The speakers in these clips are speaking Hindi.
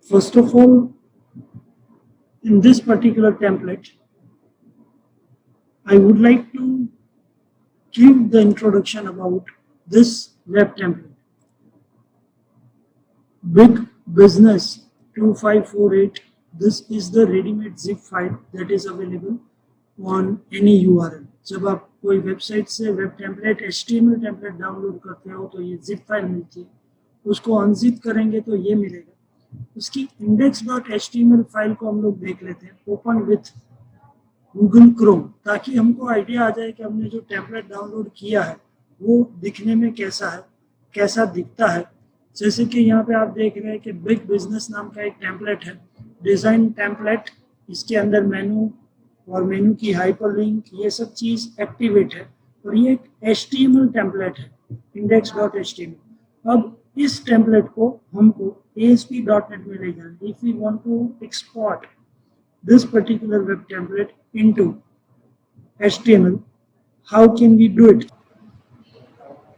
First of all, in this particular template, I would like to give the introduction about this web template. Big Business 2548. This is the ready-made zip file that is available on any URL. जब आप कोई वेबसाइट से web template HTML template download करते हो तो ये जिप फाइल मिलती है, उसको अनजिप करेंगे तो ये मिलेगा। उसकी index.html फाइल को हम लोग देख लेते हैं ओपन विथ गूगल क्रोम, ताकि हमको आइडिया आ जाए कि हमने जो टेम्पलेट डाउनलोड किया है वो दिखने में कैसा है, कैसा दिखता है। जैसे कि यहाँ पे आप देख रहे हैं कि बिग बिजनेस नाम का एक टेम्पलेट है, डिज़ाइन टेम्पलेट। इसके अंदर मेनू और मेनू की हाइपरलिंक ये सब चीज़ एक्टिवेट है, और ये एक HTML टेम्पलेट है, index.html। अब इस टेम्पलेट को हमको ASP.NET में ले जाना। If we want to export this particular web template into HTML, how can we do it?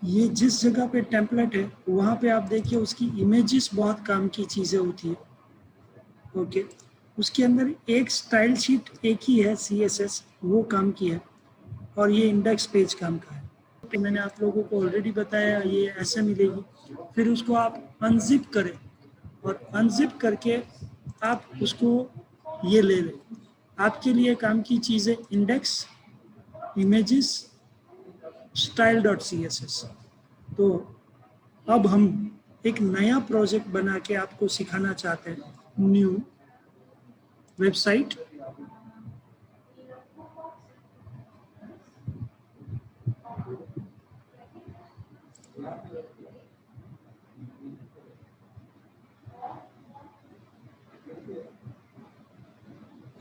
ये जिस जगह पे टेम्पलेट है वहाँ पे आप देखिए उसकी इमेजेस बहुत काम की चीज़ें होती है। ओके, उसके अंदर एक स्टाइल शीट एक ही है CSS, वो काम की है, और ये इंडेक्स पेज काम का है। मैंने आप लोगों को ऑलरेडी बताया ये ऐसे मिलेगी। फिर उसको आप अनजिप करें और अनजिप करके आप उसको ये ले लें। आपके लिए काम की चीज़ें इंडेक्स, इमेजेस, style.css। तो अब हम एक नया प्रोजेक्ट बना के आपको सिखाना चाहते हैं, न्यू वेबसाइट।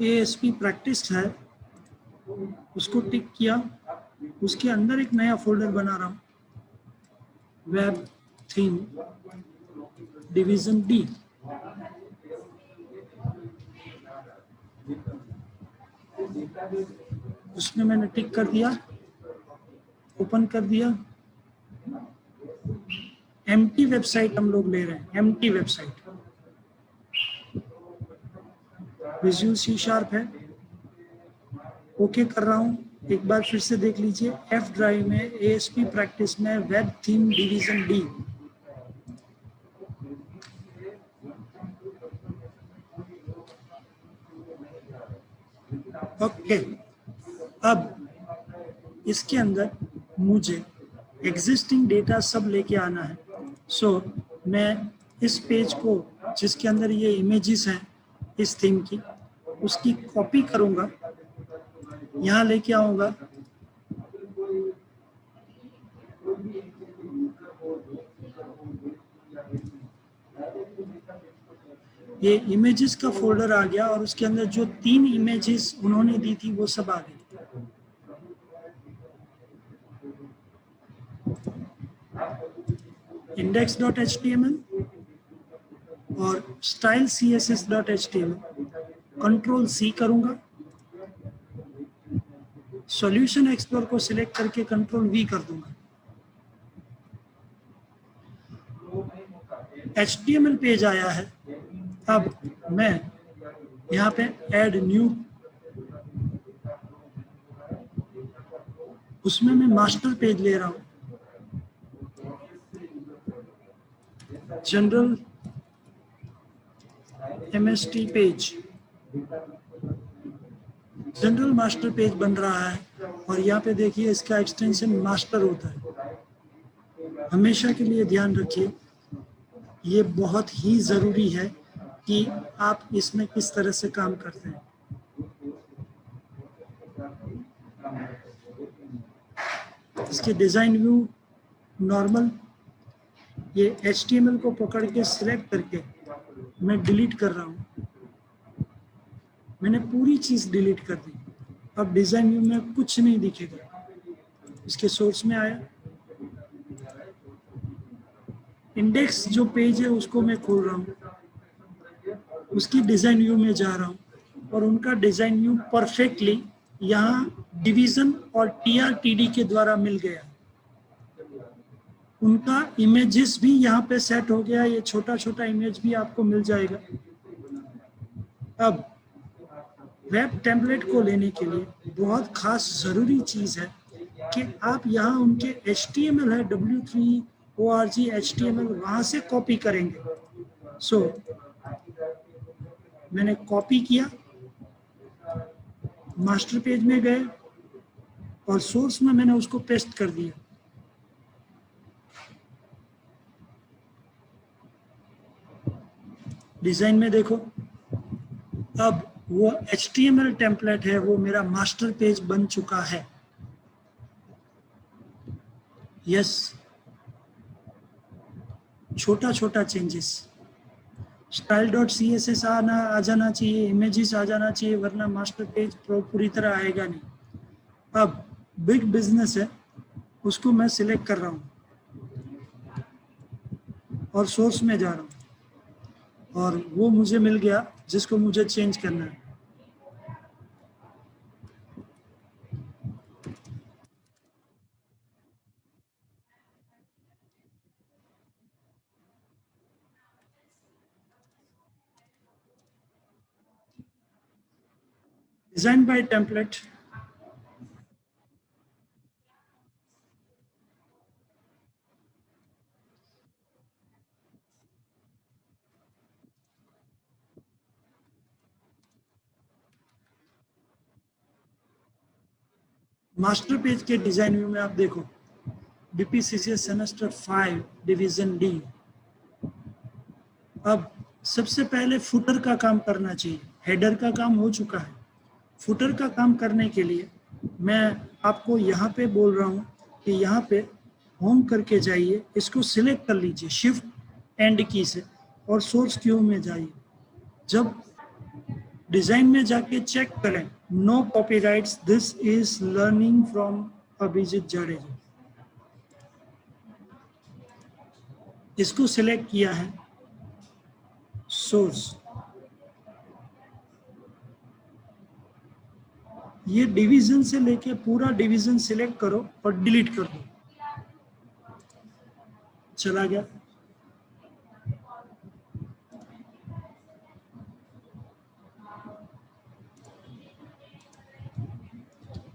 ASP प्रैक्टिस है, उसको टिक किया। उसके अंदर एक नया फोल्डर बना रहा हूँ, वेब थीम डिवीजन D। उसमें मैंने टिक कर दिया, ओपन कर दिया। एम्प्टी वेबसाइट हम लोग ले रहे हैं, एम्प्टी वेबसाइट। विजुअल C# है, ओके कर रहा हूँ। एक बार फिर से देख लीजिए, F ड्राइव में ASP प्रैक्टिस में web theme division D। Okay, अब इसके अंदर मुझे एग्जिस्टिंग डेटा सब लेके आना है। सो मैं इस पेज को जिसके अंदर ये इमेजेस हैं इस थीम की, उसकी कॉपी करूँगा, यहाँ लेके आऊँगा। ये इमेजेस का फोल्डर आ गया और उसके अंदर जो 3 इमेजेस उन्होंने दी थी वो सब आ गई। index.html और style css.html, कंट्रोल C करूंगा। सॉल्यूशन एक्सप्लोर को सिलेक्ट करके कंट्रोल V कर दूंगा। HTML पेज आया है। अब मैं यहाँ पे ऐड न्यू, उसमें मैं मास्टर पेज ले रहा हूँ, general MST page, general master page बन रहा है। और यहाँ पे देखिए इसका एक्सटेंशन मास्टर होता है। हमेशा के लिए ध्यान रखिए, ये बहुत ही ज़रूरी है कि आप इसमें किस तरह से काम करते हैं। इसके डिज़ाइन व्यू नॉर्मल, ये HTML को पकड़ के सिलेक्ट करके मैं डिलीट कर रहा हूँ। मैंने पूरी चीज़ डिलीट कर दी। अब डिज़ाइन व्यू में कुछ नहीं दिखेगा। इसके सोर्स में आया, इंडेक्स जो पेज है उसको मैं खोल रहा हूँ, उसकी डिज़ाइन व्यू में जा रहा हूँ, और उनका डिज़ाइन व्यू परफेक्टली यहाँ डिवीज़न और TRTD के द्वारा मिल गया। उनका इमेजेस भी यहाँ पे सेट हो गया। ये छोटा छोटा इमेज भी आपको मिल जाएगा। अब वेब टेम्पलेट को लेने के लिए बहुत खास ज़रूरी चीज़ है कि आप यहाँ उनके HTML है W3 org HTML वहाँ से कॉपी करेंगे। सो मैंने कॉपी किया, मास्टर पेज में गए और सोर्स में मैंने उसको पेस्ट कर दिया। डिज़ाइन में देखो, अब वो HTML टेम्पलेट है वो मेरा मास्टर पेज बन चुका है। यस, छोटा छोटा चेंजेस, style.css आ जाना चाहिए, इमेजेस आ जाना चाहिए, वरना मास्टर पेज पूरी तरह आएगा नहीं। अब बिग बिजनेस है, उसको मैं सिलेक्ट कर रहा हूँ और सोर्स में जा रहा हूँ और वो मुझे मिल गया जिसको मुझे चेंज करना है। Design by template, master page के डिजाइन व्यू में आप देखो, BPCCS सेमेस्टर 5 डिवीजन डी। अब सबसे पहले फुटर का काम करना चाहिए, हेडर का काम हो चुका है। फुटर का काम करने के लिए मैं आपको यहाँ पे बोल रहा हूँ कि यहाँ पे होम करके जाइए, इसको सिलेक्ट कर लीजिए शिफ्ट एंड की से और सोर्स क्यू में जाइए। जब डिजाइन में जाके चेक करें, no copyrights, this is learning from Abhijeet Jadeja, इसको सिलेक्ट किया है। सोर्स, ये डिवीजन से लेके पूरा डिवीजन सिलेक्ट करो और डिलीट कर दो, चला गया।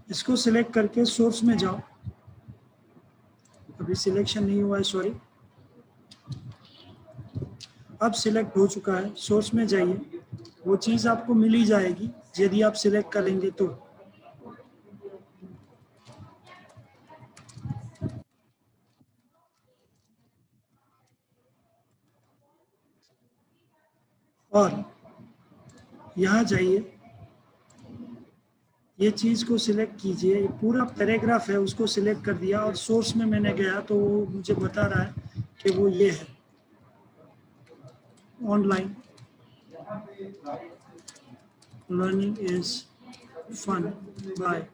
इसको सिलेक्ट करके सोर्स में जाओ, अभी सिलेक्शन नहीं हुआ है, सॉरी। अब सिलेक्ट हो चुका है, सोर्स में जाइए, वो चीज़ आपको मिल ही जाएगी यदि आप सिलेक्ट करेंगे तो। और यहाँ जाइए, ये चीज़ को सिलेक्ट कीजिए, ये पूरा पैराग्राफ है उसको सिलेक्ट कर दिया और सोर्स में मैंने गया तो वो मुझे बता रहा है कि वो ये है, online learning is fun by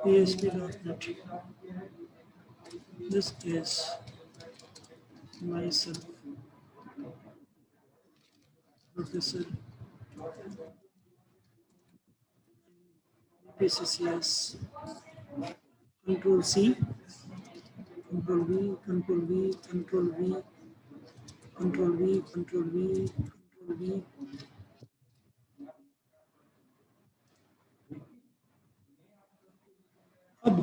ASP.NET, this is myself professor PCCS, Control C, Control V, Control V, Control V, Control V, Control V, Control V। अब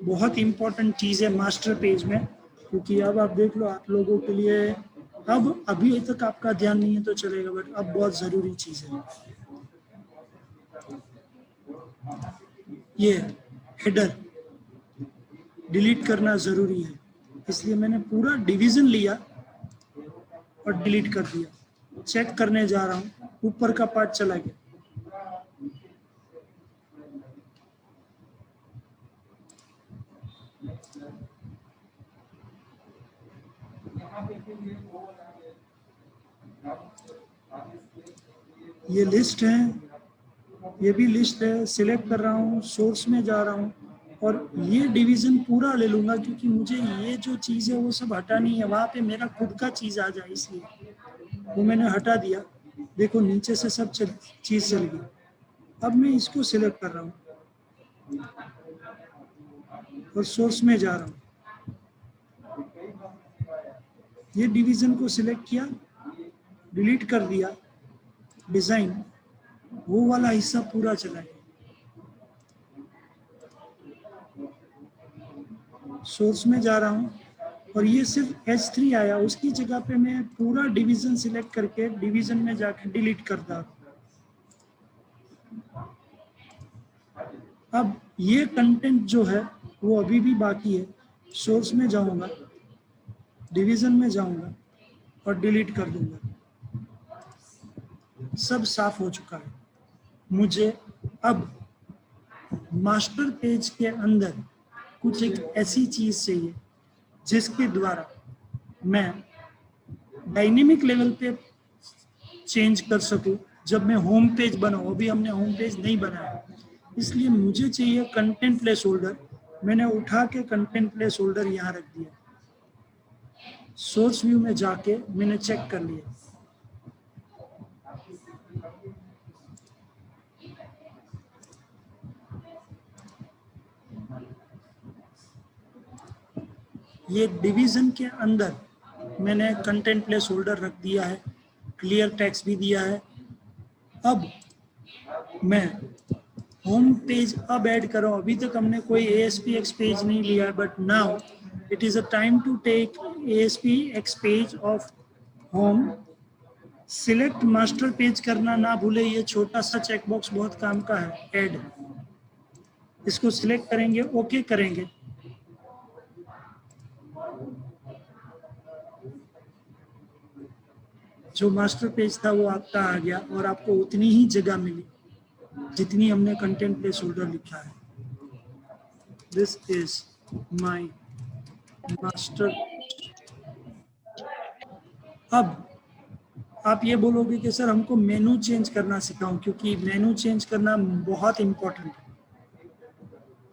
बहुत इंपॉर्टेंट चीज़ है मास्टर पेज में, क्योंकि अब आप देख लो, आप लोगों के लिए अब अभी तक आपका ध्यान नहीं है तो चलेगा, बट अब बहुत ज़रूरी चीज़ है ये हेडर डिलीट करना ज़रूरी है, इसलिए मैंने पूरा डिवीज़न लिया और डिलीट कर दिया। चेक करने जा रहा हूँ, ऊपर का पार्ट चला गया। ये लिस्ट है, ये भी लिस्ट है, सिलेक्ट कर रहा हूँ, सोर्स में जा रहा हूँ और ये डिवीज़न पूरा ले लूँगा, क्योंकि मुझे ये जो चीज़ है वो सब हटानी है, वहाँ पे मेरा खुद का चीज़ आ जाए, इसलिए वो मैंने हटा दिया। देखो नीचे से सब चीज़ चल गई। अब मैं इसको सिलेक्ट कर रहा हूँ और सोर्स में जा रहा हूँ, ये डिवीज़न को सिलेक्ट किया डिलीट कर दिया डिज़ाइन, वो वाला हिस्सा पूरा चला गया। सोर्स में जा रहा हूँ और ये सिर्फ H3 आया, उसकी जगह पे मैं पूरा डिवीजन सिलेक्ट करके डिवीजन में जाके डिलीट करता। अब ये कंटेंट जो है वो अभी भी बाकी है। सोर्स में जाऊंगा, डिवीजन में जाऊंगा और डिलीट कर दूंगा। सब साफ हो चुका है। मुझे अब मास्टर पेज के अंदर कुछ एक ऐसी चीज चाहिए जिसके द्वारा मैं डायनेमिक लेवल पे चेंज कर सकूं जब मैं होम पेज बनाऊं। अभी हमने होम पेज नहीं बनाया, इसलिए मुझे चाहिए कंटेंट प्लेस होल्डर। मैंने उठा के कंटेंट प्लेस होल्डर यहाँ रख दिया। सोर्स व्यू में जाके मैंने चेक कर लिया, ये डिवीजन के अंदर मैंने कंटेंट प्लेस होल्डर रख दिया है, क्लियर टेक्स्ट भी दिया है। अब मैं होम पेज अब ऐड कर रहा हूँ। अभी तक हमने कोई ASPX पेज नहीं लिया है, but now it is a time to take ASPX page of home. Select master page करना ना भूले, ये छोटा सा चेकबॉक्स बहुत काम का है, ऐड। इसको सिलेक्ट करेंगे, ओके करेंगे। जो मास्टर पेज था वो आपका आ गया और आपको उतनी ही जगह मिली जितनी हमने कंटेंट प्लेस होल्डर लिखा है। This is my master. अब आप ये बोलोगे कि सर हमको मेनू चेंज करना सिखाऊं, क्योंकि मेनू चेंज करना बहुत इंपॉर्टेंट है।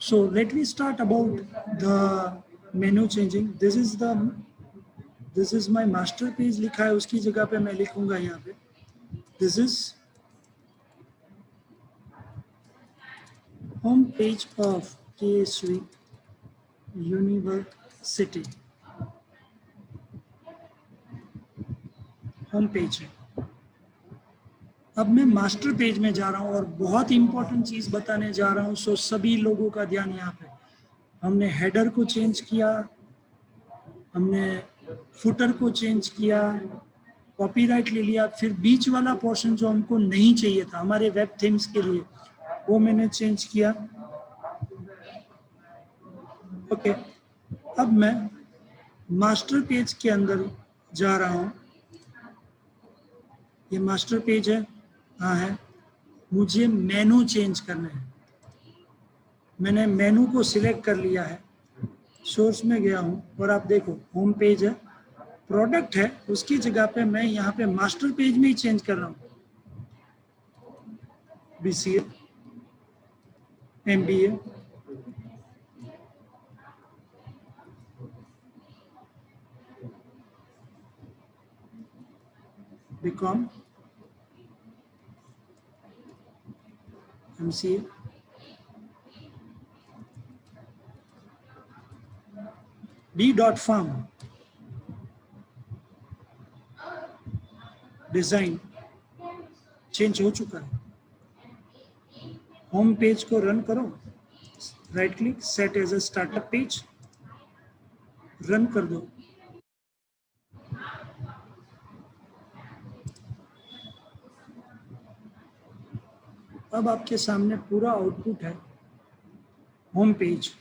So let me start about the menu changing. This is my master page लिखा है, उसकी जगह पे मैं लिखूंगा यहाँ पे this is home page of KSV university. Home page है। अब मैं मास्टर पेज में जा रहा हूँ और बहुत इंपॉर्टेंट चीज बताने जा रहा हूँ, सो सभी लोगों का ध्यान यहाँ पे। हमने हेडर को चेंज किया, हमने फुटर को चेंज किया, कॉपीराइट ले लिया, फिर बीच वाला पोर्शन जो हमको नहीं चाहिए था हमारे वेब थीम्स के लिए, वो मैंने चेंज किया। ओके, अब मैं मास्टर पेज के अंदर जा रहा हूँ। ये मास्टर पेज है, हाँ है। मुझे मेनू चेंज करना है। मैंने मेनू को सिलेक्ट कर लिया है, सोर्स में गया हूँ और आप देखो होम पेज है, प्रोडक्ट है, उसकी जगह पे मैं यहाँ पे मास्टर पेज में ही चेंज कर रहा हूँ। BCA, MBA, BCom, MCA, D.Farm, design change हो चुका है। होम पेज को रन करो, right click, set as a startup page, run कर दो। अब आपके सामने पूरा आउटपुट है, होम पेज,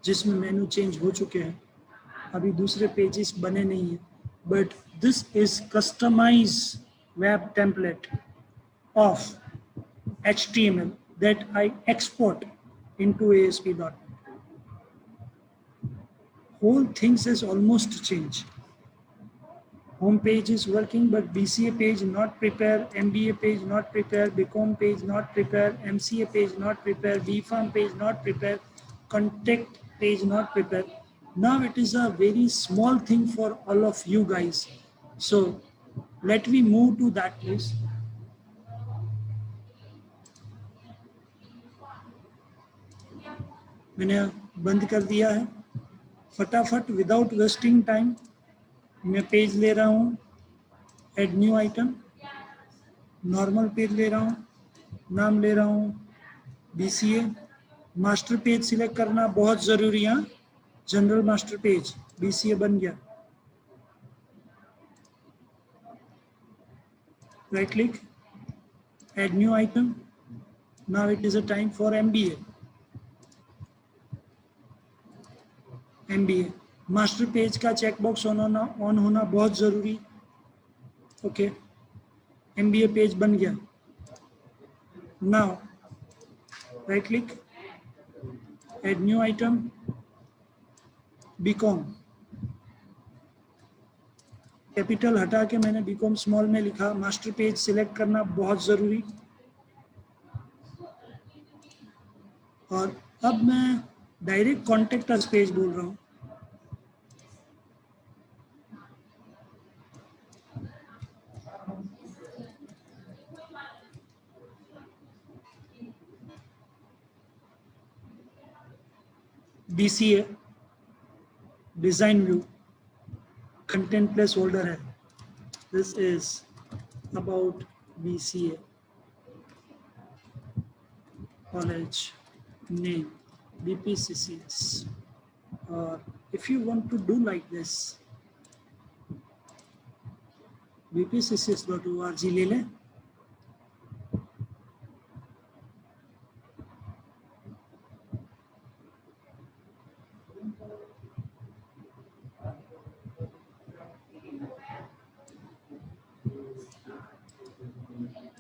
जिसमें मेनू चेंज हो चुके हैं। अभी दूसरे पेजेस बने नहीं है, but this is customize web template of HTML that I export into ASP.NET. Whole things is almost changed. Home page is working, but BCA page not prepare, MBA page not prepare, BCom page not prepare, MCA page not prepare, BPharm page not prepare, contact page not prepare. Now it is a very small thing for all of you guys. So let me move to that place. मैंने बंद कर दिया है। फटाफट विदाउट वेस्टिंग टाइम मैं पेज ले रहा हूँ add new item, normal page ले रहा हूँ, नाम ले रहा हूँ BCA, मास्टर पेज सिलेक्ट करना बहुत ज़रूरी है, जनरल मास्टर पेज BCA बन गया, right click, add new item, now it is a time for MBA, master page का चेकबॉक्स ऑन होना बहुत ज़रूरी, ओके, MBA पेज बन गया, now right click, add new item, BCom, capital हटा के मैंने BCom स्मॉल में लिखा, मास्टर पेज सिलेक्ट करना बहुत ज़रूरी, और अब मैं डायरेक्ट कॉन्टेक्ट अस पेज बोल रहा हूँ, BCA design view, content placeholder है, this is about BCA, college name BPCCS, और if you want to do like this, bpccs.org ले लें,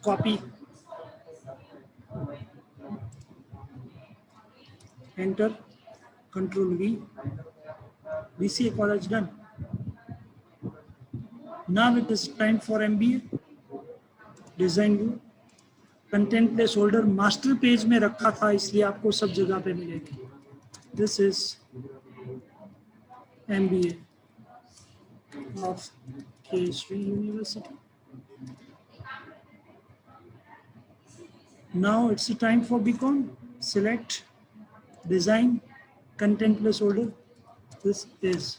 copy, enter, control V, BCA college done. Now it is time for MBA, design view, content place holder master page में रखा था इसलिए आपको सब जगह पे मिलेगी, this is MBA of KSV University. Now it's the time for BCom, select design, content placeholder, this is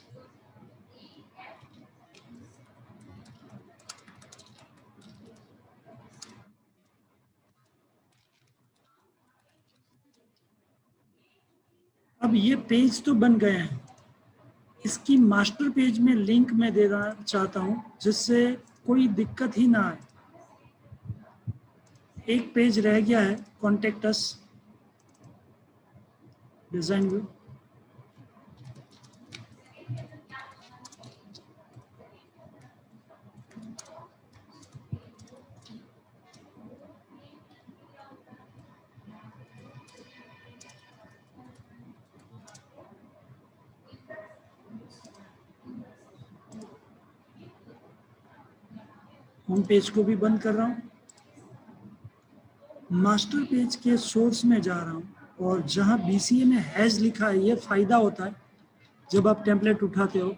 अब ये पेज तो बन गए हैं, इसकी मास्टर पेज में लिंक मैं देना चाहता हूं जिससे कोई दिक्कत ही ना आए, एक पेज रह गया है, contact us, design view, home page को भी बंद कर रहा हूं, मास्टर पेज के सोर्स में जा रहा हूं और जहां BCA में हैज लिखा है, ये फायदा होता है जब आप टेम्पलेट उठाते हो,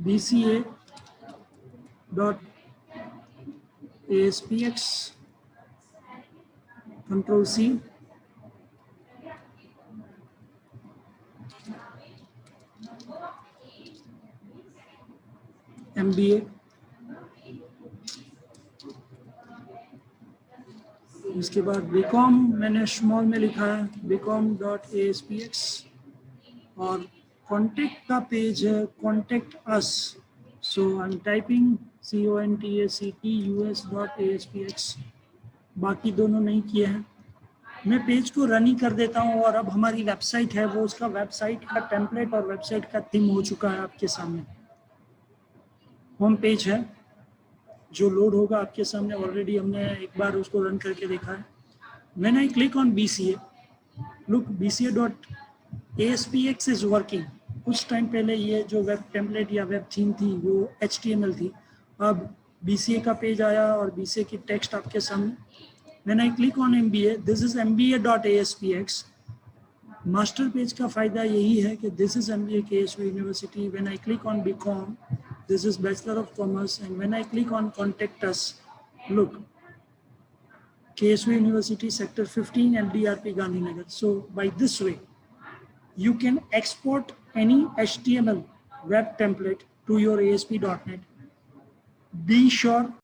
BCA.ASPX, कंट्रोल C, MBA, उसके बाद BCom मैंने स्मॉल में लिखा है, BCom.ASPX, और कॉन्टेक्ट का पेज है contact us, so I am typing CONTACTUS.ASPX, बाकी दोनों नहीं किए हैं, मैं पेज को रन ही कर देता हूँ, और अब हमारी वेबसाइट है वो उसका वेबसाइट का टेम्पलेट और वेबसाइट का थीम हो चुका है आपके सामने, होम पेज है जो लोड होगा आपके सामने, ऑलरेडी हमने एक बार उसको रन करके देखा है, when I click on BCA, look BCA.ASPX is working, कुछ टाइम पहले ये जो वेब टेम्पलेट या वेब थीम थी वो HTML थी, अब BCA का पेज आया और BCA की टेक्स्ट आपके सामने, when I click on MBA, this is MBA.ASPX, master page का फायदा यही है कि this is MBA KSV university, when I click on BCom, this is Bachelor of Commerce, and when I click on contact us, look, KSV University Sector 15 LDRP Gandhinagar. So by this way you can export any HTML web template to your ASP.NET Be sure